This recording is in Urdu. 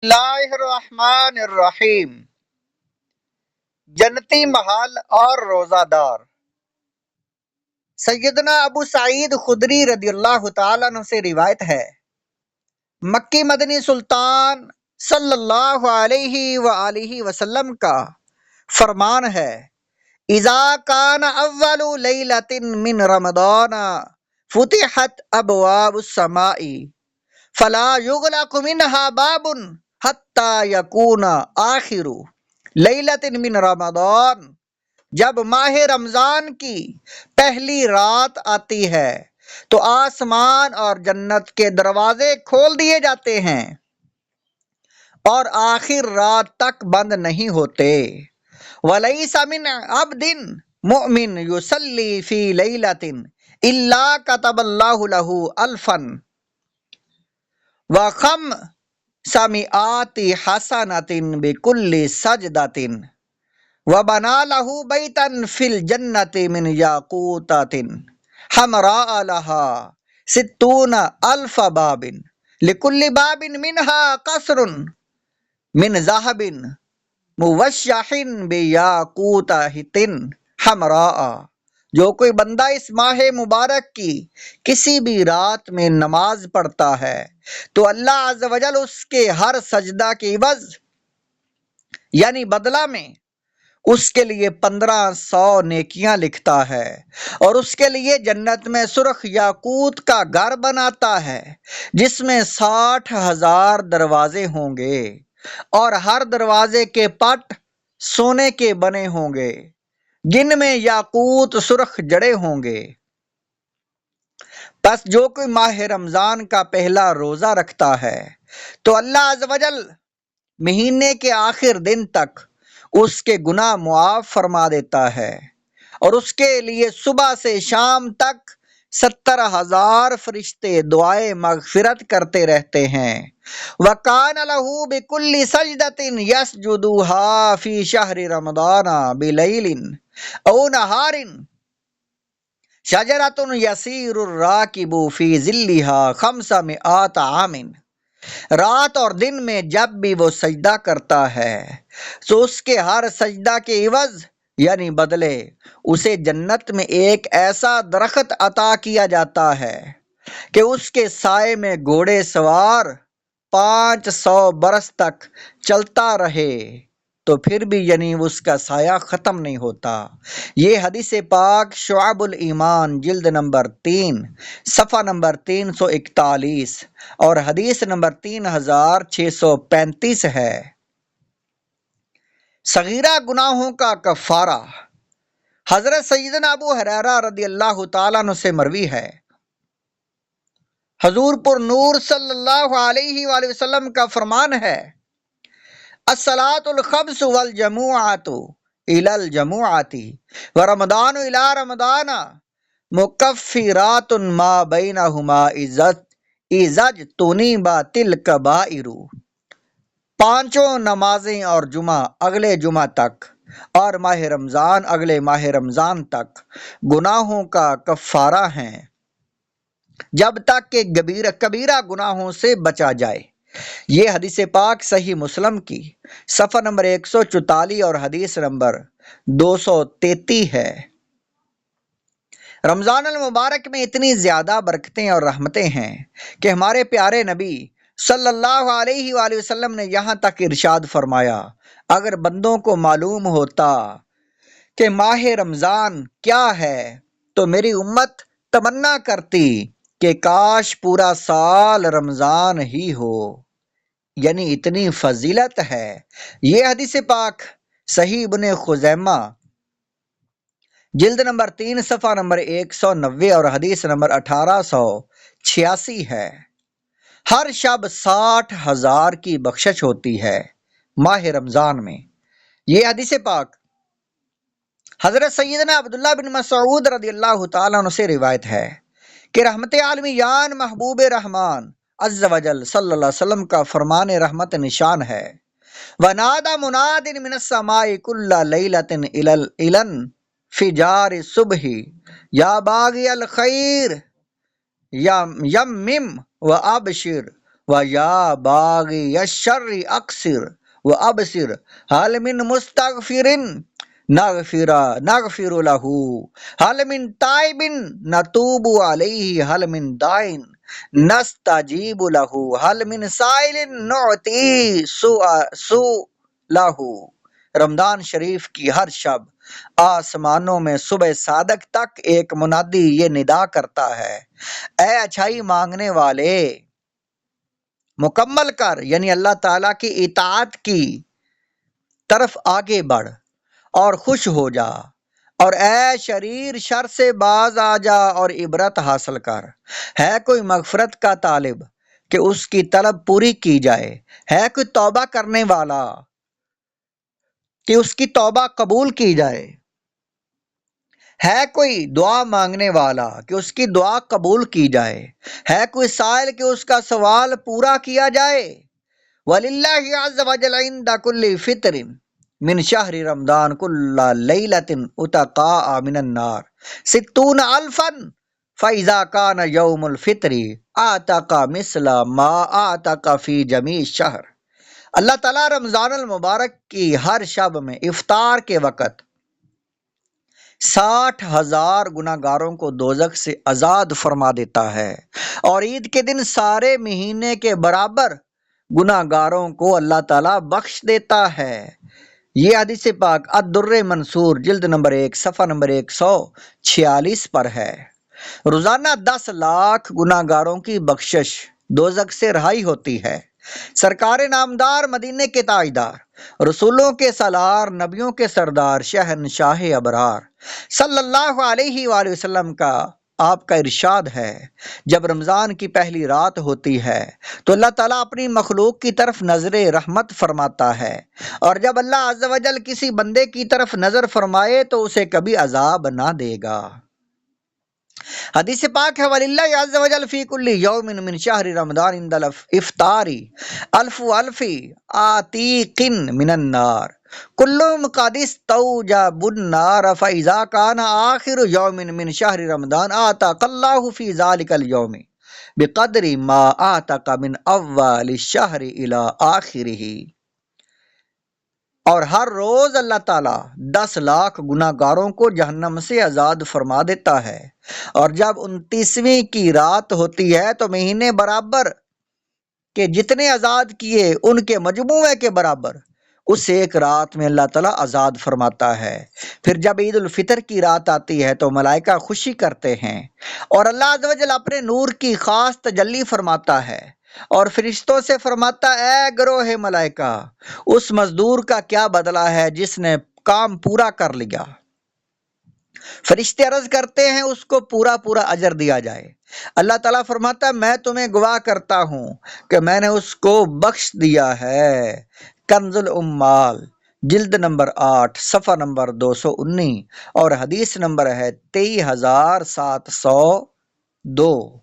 اللہ الرحمن الرحیم۔ جنتی محل اور روزہ دار۔ سیدنا ابو سعید خدری رضی اللہ تعالیٰ عنہ سے روایت ہے، مکی مدنی سلطان صلی اللہ علیہ وآلہ وسلم کا فرمان ہے، اذا کان اول لیلۃ من رمضان فتحت ابواب السماء فلا یغلق منها باب حتی یکون آخر لیلۃ من رمضان۔ جب ماہ رمضان کی پہلی رات آتی ہے تو آسمان اور جنت کے دروازے کھول دیے جاتے ہیں اور آخر رات تک بند نہیں ہوتے۔ وَلَيْسَ مِنْ عَبْدٍ مُؤْمِنٍ يُصَلِّي فِي لَيْلَةٍ إِلَّا كَتَبَ اللَّهُ لَهُ أَلْفًا وَخَمْسَمِائَةِ حَسَنَةٍ بِكُلِّ سَجْدَةٍ وَبَنَا لَهُ بَيْتًا فِي الْجَنَّةِ مِنْ يَاقُوتَةٍ حَمْرَاءَ لَهَا سِتُّونَ أَلْفَ بَابٍ لِكُلِّ بَابٍ مِنْهَا قَصْرٌ مِنْ ذَهَبٍ مُوَشَّحٍ بِيَاقُوتَةٍ حَمْرَاءَ۔ جو کوئی بندہ اس ماہ مبارک کی کسی بھی رات میں نماز پڑھتا ہے تو اللہ عز و جل اس کے ہر سجدہ کے عوض یعنی بدلہ میں اس کے لیے 1500 نیکیاں لکھتا ہے، اور اس کے لیے جنت میں سرخ یاقوت کا گھر بناتا ہے جس میں 60,000 دروازے ہوں گے، اور ہر دروازے کے پٹ سونے کے بنے ہوں گے جن میں یاقوت سرخ جڑے ہوں گے۔ پس جو کوئی ماہ رمضان کا پہلا روزہ رکھتا ہے تو اللہ عز و جل مہینے کے آخر دن تک اس کے گناہ معاف فرما دیتا ہے، اور اس کے لیے صبح سے شام تک 70,000 فرشتے دعائے مغفرت کرتے رہتے ہیں۔ وَكَانَ لَهُ بِكُلِّ سَجْدَةٍ يَسْجُدُهَا فِي شَهْرِ رَمَضَانَ بِلَيْلٍ أَوْ نَهَارٍ شَجَرَةٌ يَسِيرُ الرَّاكِبُ فِي ظِلِّهَا 500 عَامٍ۔ رات اور دن میں جب بھی وہ سجدہ کرتا ہے تو اس کے ہر سجدہ کے عوض یعنی بدلے اسے جنت میں ایک ایسا درخت عطا کیا جاتا ہے کہ اس کے سائے میں گھوڑے سوار 500 برس تک چلتا رہے تو پھر بھی یعنی اس کا سایہ ختم نہیں ہوتا۔ یہ حدیث پاک شعب الایمان جلد نمبر 3 صفحہ نمبر 341 اور حدیث نمبر 3635 ہے۔ صغیرہ گناہوں کا کفارہ۔ حضرت سیدنا ابو ہریرہ رضی اللہ تعالیٰ عنہ سے مروی ہے، حضور پر نور صلی اللہ علیہ وآلہ وسلم کا فرمان ہے، الصلاۃ الخمس والجمعۃ الی الجمعۃ ورمضان الی رمضان مکفرات ما بینہما اذا اجتنبت الکبائر۔ پانچوں نمازیں اور جمعہ اگلے جمعہ تک اور ماہ رمضان اگلے ماہ رمضان تک گناہوں کا کفارہ ہیں جب تک کہ کبیرہ گناہوں سے بچا جائے۔ یہ حدیث پاک صحیح مسلم کی صفحہ نمبر 144 اور حدیث نمبر 233 ہے۔ رمضان المبارک میں اتنی زیادہ برکتیں اور رحمتیں ہیں کہ ہمارے پیارے نبی صلی اللہ علیہ وآلہ وسلم نے یہاں تک ارشاد فرمایا، اگر بندوں کو معلوم ہوتا کہ ماہ رمضان کیا ہے تو میری امت تمنا کرتی کہ کاش پورا سال رمضان ہی ہو، یعنی اتنی فضیلت ہے۔ یہ حدیث پاک صحیح ابن خزیمہ جلد نمبر 3 صفحہ نمبر 190 اور حدیث نمبر 1886 ہے۔ ہر شب 60,000 کی بخشش ہوتی ہے ماہ رمضان میں۔ یہ حدیث پاک حضرت سیدنا عبداللہ بن مسعود رضی اللہ تعالیٰ عنہ سے روایت ہے کہ رحمت عالمیان محبوب رحمان عز و جل صلی اللہ علیہ وسلم کا فرمان رحمت نشان ہے، وَنَادَى مُنَادٍ مِّنَ السَّمَاءِ كُلَّ لَيْلَةٍ إِلَى انفجار الصبح یا باغی الخیر یمم وابشر وَيَا بَاغِيَ الشَّرِّ أَقْصِرْ وَأَبْصِرْ هَلْ مِن مُسْتَغْفِرٍ نغفر له هل من تائب نتوب عليه هل من داع نستجیب له هل من سائل نعطی سؤله۔ رمضان شریف کی ہر شب آسمانوں میں صبح صادق تک ایک منادی یہ ندا کرتا ہے، اے اچھائی مانگنے والے مکمل کر، یعنی اللہ تعالیٰ کی اطاعت کی طرف آگے بڑھ اور خوش ہو جا، اور اے شریر شر سے باز آ جا اور عبرت حاصل کر۔ ہے کوئی مغفرت کا طالب کہ اس کی طلب پوری کی جائے، ہے کوئی توبہ کرنے والا کہ اس کی توبہ قبول کی جائے، ہے کوئی دعا مانگنے والا کہ اس کی دعا قبول کی جائے، ہے کوئی سائل کہ اس کا سوال پورا کیا جائے۔ وَلِلَّهِ عَزَّ وَجَلَ عِندَ كُلِّ فِطْرٍ من شہر رمضان کل لیلۃ اتقاء من النار 60,000 فَإِذَا كَانَ يَوْمُ الْفِطْرِ أَعْتَقَ مِثْلَ مَا أَعْتَقَ فِي جَمِيعِ الشَّهْرِ۔ اللہ تعالیٰ رمضان المبارک کی ہر شب میں افطار کے وقت 60,000 گناہ گاروں کو دوزخ سے آزاد فرما دیتا ہے، اور عید کے دن سارے مہینے کے برابر گناہ گاروں کو اللہ تعالیٰ بخش دیتا ہے۔ یہ حدیث پاک الدر منصور جلد نمبر 1 صفحہ نمبر 146 پر ہے۔ روزانہ 10 لاکھ گناہ گاروں کی بخشش دوزخ سے رہائی ہوتی ہے۔ سرکار نامدار، مدینے کے تاجدار، رسولوں کے سالار، نبیوں کے سردار، شہنشاہ ابرار صلی اللہ علیہ وآلہ وسلم کا آپ کا ارشاد ہے، جب رمضان کی پہلی رات ہوتی ہے تو اللہ تعالیٰ اپنی مخلوق کی طرف نظر رحمت فرماتا ہے، اور جب اللہ عز و جل کسی بندے کی طرف نظر فرمائے تو اسے کبھی عذاب نہ دے گا۔ حدیث پاک ہے وَلِلَّهِ عَزَّ وَجَلَّ فِي كُلِّ يَوْمٍ مِّن شَهْرِ رَمَضَانِ عِندَ الْإِفْطَارِ أَلْفُ عَتِيقٍ مِّنَ النَّارِ كُلُّهُمْ قَدِ اسْتَوْجَبُوا النَّارَ فَإِذَا كَانَ آخِرُ يَوْمٍ مِّن شَهْرِ رَمَضَانَ أَعْتَقَ اللَّهُ فِي ذَلِكَ الْيَوْمِ بِقَدْرِ مَا أَعْتَقَ مِنْ أَوَّلِ الشَّهْرِ إِلَى آخِرِهِ۔ اور ہر روز اللہ تعالیٰ 10 لاکھ گناہ گاروں کو جہنم سے آزاد فرما دیتا ہے، اور جب 29ویں کی رات ہوتی ہے تو مہینے برابر کے جتنے آزاد کیے ان کے مجموعے کے برابر اس ایک رات میں اللہ تعالیٰ آزاد فرماتا ہے۔ پھر جب عید الفطر کی رات آتی ہے تو ملائکہ خوشی کرتے ہیں، اور اللہ عز و جل اپنے نور کی خاص تجلی فرماتا ہے، اور فرشتوں سے فرماتا اے گروہ ملائکہ، اس مزدور کا کیا بدلہ ہے جس نے کام پورا کر لیا؟ فرشتے عرض کرتے ہیں اس کو پورا اجر دیا جائے۔ اللہ تعالیٰ فرماتا ہے میں تمہیں گواہ کرتا ہوں کہ میں نے اس کو بخش دیا ہے۔ کنز العمال جلد نمبر 8 صفحہ نمبر 219 اور حدیث نمبر ہے 23,702۔